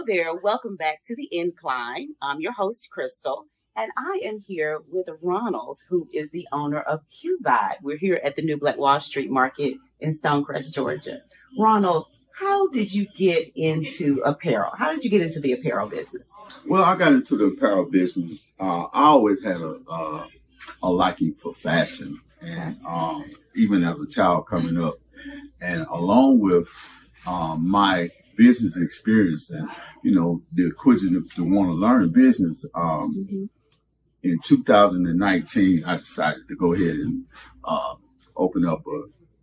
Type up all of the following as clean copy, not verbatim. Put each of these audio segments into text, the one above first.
Hello there. Welcome back to the Incline. I'm your host, Crystal, and I am here with Ronald, who is the owner of Q-Vibe. We're here at the New Black Wall Street Market in Stonecrest, Georgia. Ronald, how did you get into apparel? How did you get into the apparel business? Well, I got into the apparel business. I always had a liking for fashion, and even as a child coming up, and along with my business experience and the inquisitive to want to learn business. In 2019, I decided to go ahead and open up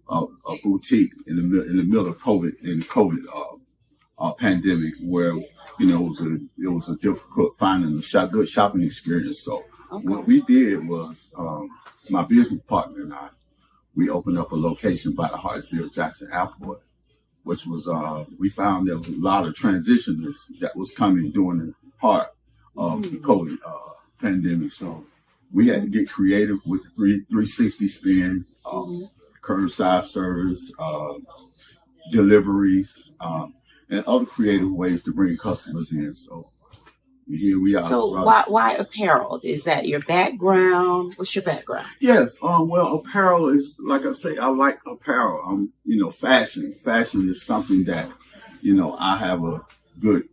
a boutique in the middle of COVID, in the COVID pandemic, where it was a difficult finding a good shopping experience. So what we did was my business partner and we opened up a location by the Hartsville Jackson Airport, which was we found there was a lot of transitioners that was coming during the heart of the COVID pandemic. So we had to get creative with the 360 spin, curbside service, deliveries, and other creative ways to bring customers in. So here we are. So why apparel? Is that your background? What's your background? Yes. Well, apparel is, like I say, I like apparel. Fashion. Fashion is something that, I have a good,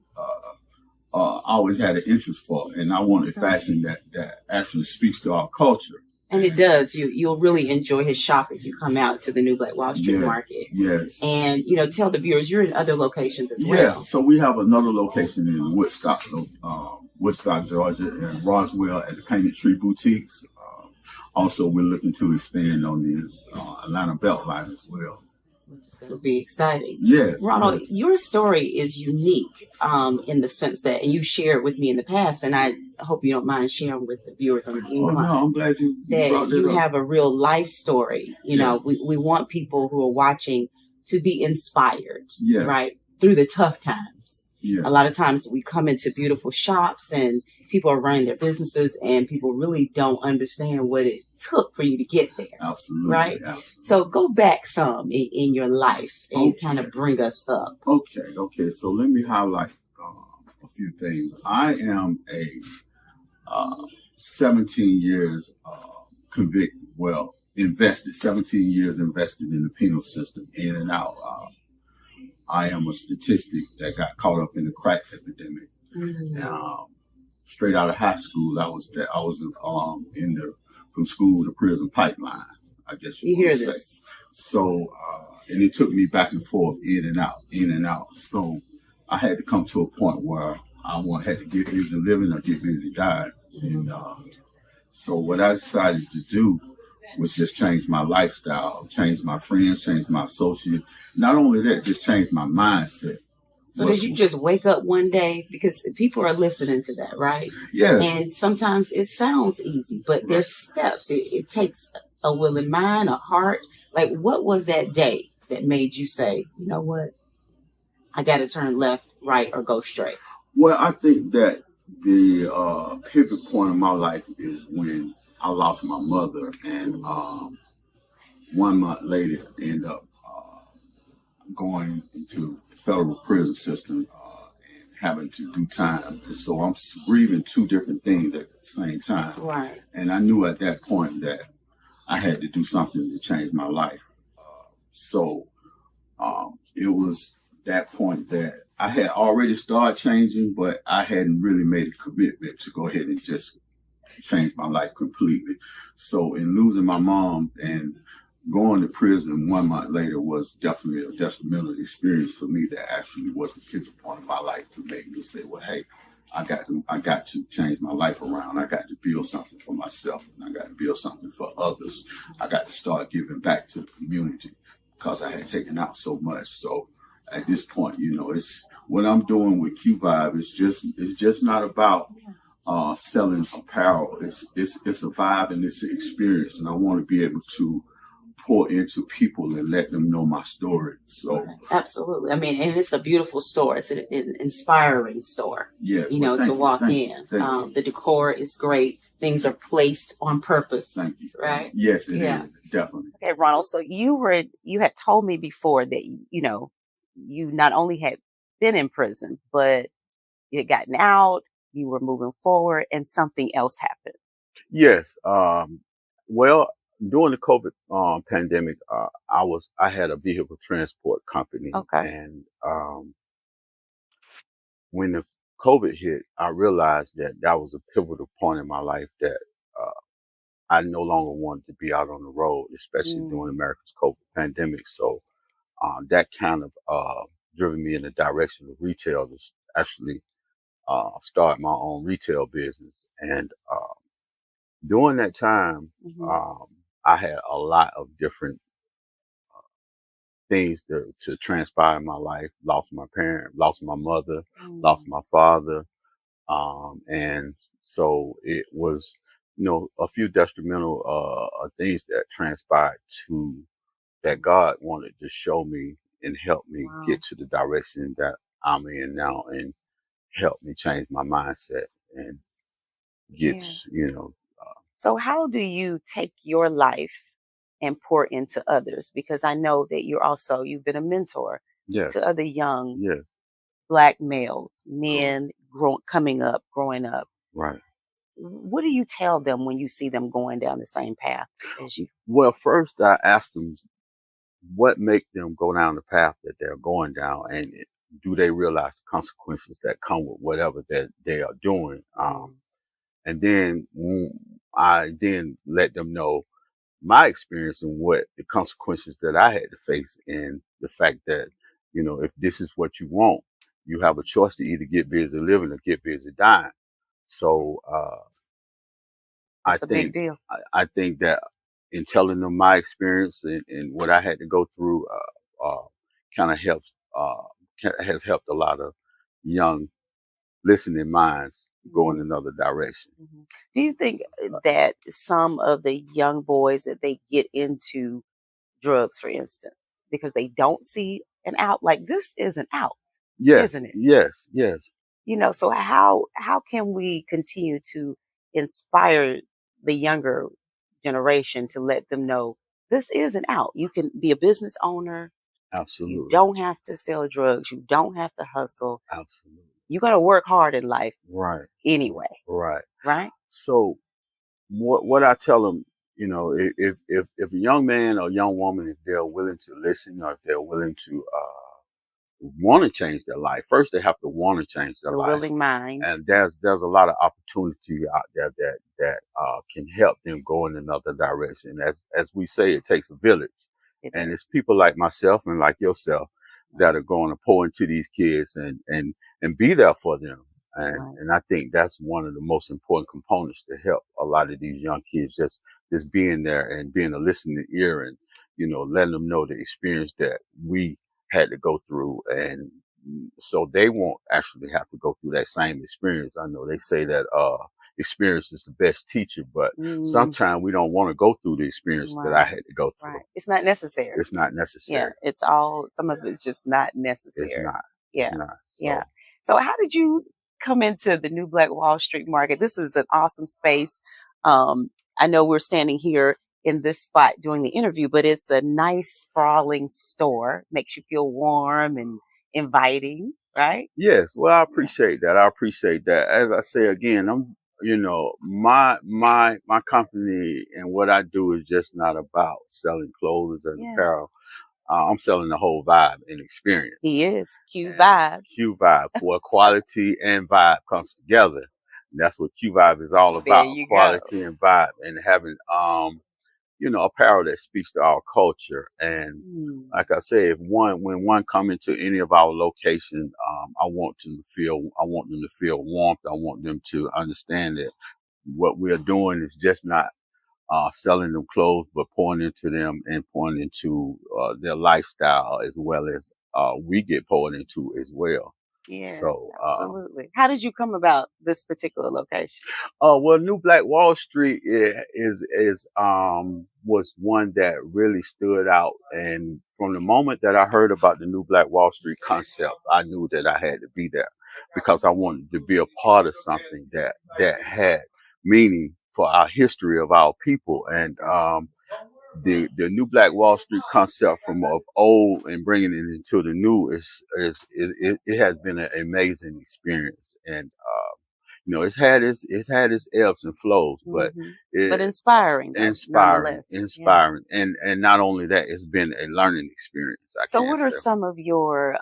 always had an interest for, and I wanted fashion that actually speaks to our culture. And it does. You'll really enjoy his shop if you come out to the New Black Wall Street Market. Yes. And, tell the viewers, you're in other locations as well. Yeah. So we have another location in Woodstock, Georgia, and Roswell at the Painted Tree Boutiques. Also, we're looking to expand on the Atlanta Beltline as well. It'll be exciting. Yes. Ronald, your story is unique in the sense that, and you shared with me in the past, and I hope you don't mind sharing with the viewers on the Incline. Oh, no, I'm glad you brought that up. Have a real life story. We want people who are watching to be inspired, right, through the tough times. Yeah. A lot of times we come into beautiful shops and people are running their businesses and people really don't understand what it took for you to get there. Absolutely. Right? Absolutely. So go back some in your life and kind of bring us up. Okay. So let me highlight a few things. I am a 17 years convicted, invested 17 years invested in the penal system, in and out. I am a statistic that got caught up in the crack epidemic. Straight out of high school, I was from school to prison pipeline, I guess you hear would say. This. So, and it took me back and forth, in and out. So I had to come to a point where I had to get busy living or get busy dying. And so what I decided to do was just change my lifestyle, change my friends, change my associates. Not only that, just change my mindset. So did you just wake up one day? Because people are listening to that, right? Yeah. And sometimes it sounds easy, but there's steps. It takes a willing mind, a heart. Like, what was that day that made you say, you know what? I got to turn left, right, or go straight? Well, I think that the pivot point in my life is when I lost my mother, and 1 month later, ended up going into the federal prison system and having to do time. And so I'm grieving two different things at the same time. Right. And I knew at that point that I had to do something to change my life. So it was that point that I had already started changing, but I hadn't really made a commitment to go ahead and just change my life completely. So in losing my mom and going to prison 1 month later was definitely a detrimental experience for me that actually was the pivot point of my life to make me say, well, hey, I got to change my life around. I got to build something for myself, and I got to build something for others. I got to start giving back to the community because I had taken out so much. So at this point, it's what I'm doing with Q-Vibe. It's just not about selling apparel. It's a vibe and it's an experience, and I want to be able to pour into people and let them know my story. So absolutely. I mean, and it's a beautiful store. It's an inspiring store. Yes. To walk in. The decor is great. Things are placed on purpose. Thank you. Right? Yes, it is. Definitely. Okay, Ronald. So you had told me before that, you not only had been in prison, but had gotten out, you were moving forward, and something else happened. Yes. Well, during the COVID pandemic, I had a vehicle transport company, Okay. and when the COVID hit, I realized that that was a pivotal point in my life that uh, I no longer wanted to be out on the road, especially during Mm, America's COVID pandemic. So that kind of driven me in the direction of retail to actually start my own retail business. And during that time, mhm, um, I had a lot of different things to transpire in my life. Lost my parent, lost my mother, lost mm. my father. And so it was, a few detrimental things that transpired to that God wanted to show me and help me Wow. get to the direction that I'm in now and help me change my mindset and get, Yeah. uh, So, how do you take your life and pour into others? Because I know that you've been a mentor to yes, other young yes, Black males, correct, men coming up, growing up. right. What do you tell them when you see them going down the same path as you? Well, first I asked them what make them go down the path that they're going down, and do they realize the consequences that come with whatever that they are doing. Mm, And then I then let them know my experience and what the consequences that I had to face, and the fact that, if this is what you want, you have a choice to either get busy living or get busy dying. So I it's a big think deal. I think that in telling them my experience and what I had to go through, kind of helps has helped a lot of young listening minds go in Mhm, another direction. mhm. Do you think that some of the young boys that they get into drugs, for instance, because they don't see an out, like this is an out, Yes, isn't it? yes, yes, So how can we continue to inspire the younger generation to let them know this is an out? You can be a business owner. You absolutely, don't have to sell drugs. You don't have to hustle. absolutely. You're gonna work hard in life Right, anyway, right. right? So what I tell them, if a young man or young woman, if they're willing to listen, or if they're willing to want to change their life, first they have to want to change their The life. willing mind. And there's a lot of opportunity out there that can help them go in another direction. As we say, it takes a village, It and it's does. people like myself and like yourself Right. that are going to pour into these kids and be there for them. And Right. and I think that's one of the most important components to help a lot of these young kids, just being there and being a listening ear, and letting them know the experience that we had to go through, and so they won't actually have to go through that same experience. I know they say that experience is the best teacher, but Mm, sometimes we don't want to go through the experience that I right. had to go through. Right. It's not necessary. It's not Yeah. necessary. It's all. Some of it's just not It's necessary. not. It's Yeah. not. Yeah. So So how did you come into the new Black Wall Street market? This is an awesome space. Um, I know we're standing here in this spot doing the interview, but it's a nice sprawling store. Makes you feel warm and inviting, right? yes, well, I Yeah. appreciate that. I appreciate that. As I say again, my company and what I do is just not about selling clothes and Yeah. apparel. I'm selling the whole vibe and He experience. is. Q And vibe. Q Vibe, where quality and vibe comes together. And that's what Q Vibe is all There about: you go. quality and vibe, and having apparel that speaks to our culture. And Mm, like I say, when one come into any of our locations, I want them to feel warmth. I want them to understand that what we're doing is just not selling them clothes, but pouring into them and pouring into their lifestyle, as well as we get poured into as well. yes, So, absolutely. How did you come about this particular location? well, New Black Wall Street was one that really stood out, and from the moment that I heard about the New Black Wall Street concept, I knew that I had to be there because I wanted to be a part of something that had meaning for our history of our people. And the new Black Wall Street concept from of old and bringing it into the new it has been an amazing experience. And it's had its ebbs and flows, but Hmm. But it inspiring, though, inspiring, nonetheless. Yeah. inspiring, and not only that, it's been a learning experience. I So, can't what are say. some of your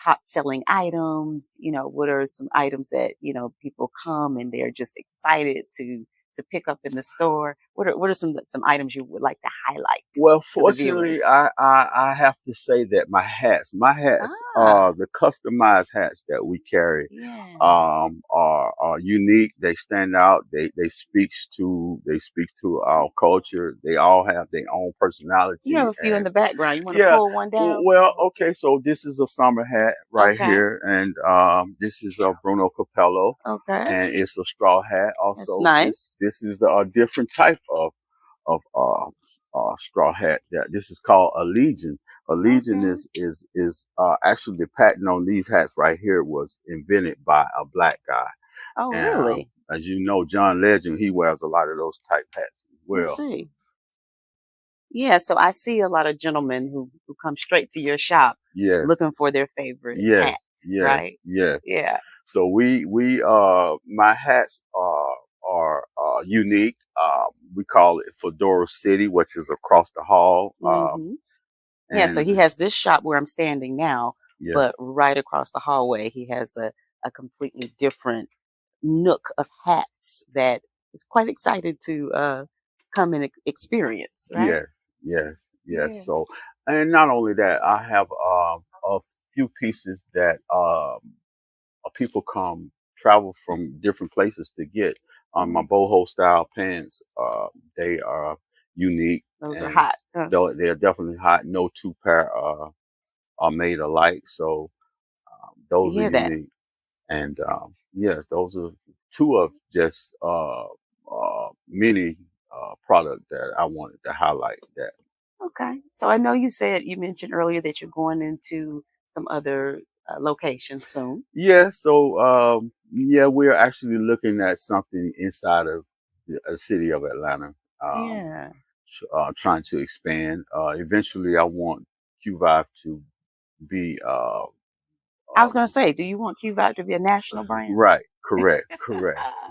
top selling items? What are some items that people come and they're just excited to pick up in the store? What are some items you would like to highlight Well, to the fortunately, viewers? I have to say that my hats, Ah, the customized hats that we carry, yeah. are unique. They stand out. They speaks to our culture. They all have their own You have personality. a few in And the background. You want to yeah, pull one down? well, okay. So this is a summer hat right Okay. here, and this is a Bruno Capello, Okay. and it's a straw hat. That's Also, this nice. this is a different type of straw hat. That this is called a Legion. A Legion Okay. is actually the patent on these hats right here was invented by a black guy. Oh, And really? as you know, John Legend, he wears a lot of those type hats as Let's well. see. Yeah, so I see a lot of gentlemen who come straight to your shop Yes, looking for their favorite yes, hat, yes, right? yes. Yeah. So my hats are unique. We call it Fedora City, which is across the hall. Hmm. Yeah, so And he has this shop where I'm standing now, yeah, but right across the hallway, he has a completely different nook of hats that is quite excited to come and experience, right? yes, yes, yes. Yeah. So, and not only that, I have a few pieces that people come travel from different places to get. My Mm, boho style pants, they are unique, those are and hot. Huh? they're definitely hot. No two pair are made alike, so You those are hear that? unique. And yes, those are two of just many product that I wanted to highlight. That Okay. So I know you mentioned earlier that you're going into some other locations soon. yeah, so yeah, we're actually looking at something inside of the city of Atlanta. Um, Yeah. Trying to expand. Eventually, I want QVive to be I was going to um, say, do you want Q Vibe to be a national brand? right, correct.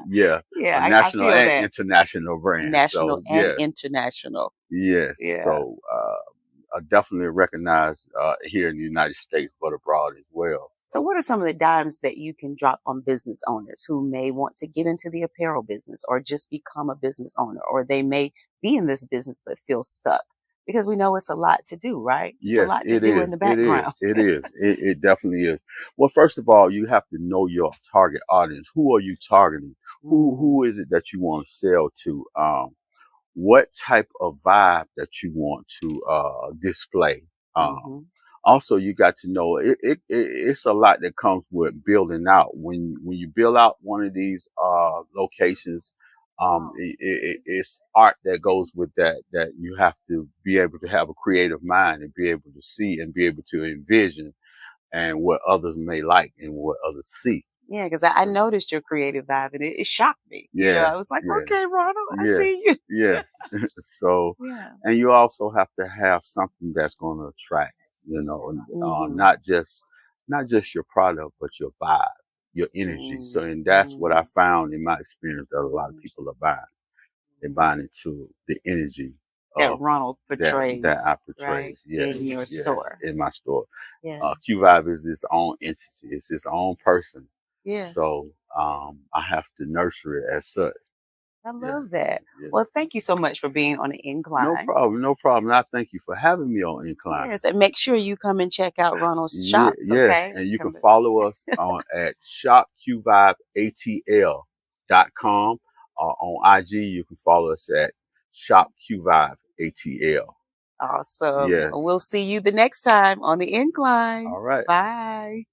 Yeah, Yeah, a I national feel and that. international brand. National So and yes, international. yes. Yeah. So I definitely recognize here in the United States, but abroad as well. So, what are some of the dimes that you can drop on business owners who may want to get into the apparel business or just become a business owner, or they may be in this business but feel stuck? Because we know it's a lot to do, right? It's a Yes, lot to it do in the is. It is. background. It is. It definitely is. Well, first of all, you have to know your target audience. Who are you targeting? Who Mm, is it that you want to sell to? What type of vibe that you want to display? Um, hmm. Also, you got to know it's a lot that comes with building out. When you build out one of these locations, it's art that goes with that. That you have to be able to have a creative mind and be able to see and be able to envision and what others may like and what others see. Yeah, because I So noticed your creative vibe and it shocked me. yeah, I was like, yeah, okay, Ronald, I yeah, see you. yeah. So, Yeah. and you also have to have something that's going to attract, and, Hmm. not just your product, but your vibe, your energy. So, and that's what I found in my experience that a lot of people are buying. They're buying into the energy That of Ronald that portrays, I right, portrays. Yes, in your yeah, store. in my store. Yeah. Q Vibe is its own entity. It's its own person. Yeah. So, I have to nurture it as such. I Yeah, love that. yeah. Well, thank you so much for being on the No incline. problem, no problem. I thank you for having me on Incline. Yes, and make sure you come and check out Ronald's Yeah, shops, yes, okay? and you can Come to- follow us on at shopqvibeatl.com. On IG, you can follow us at shopqvibeatl. Awesome. Yes. We'll see you the next time on the incline. All right. Bye.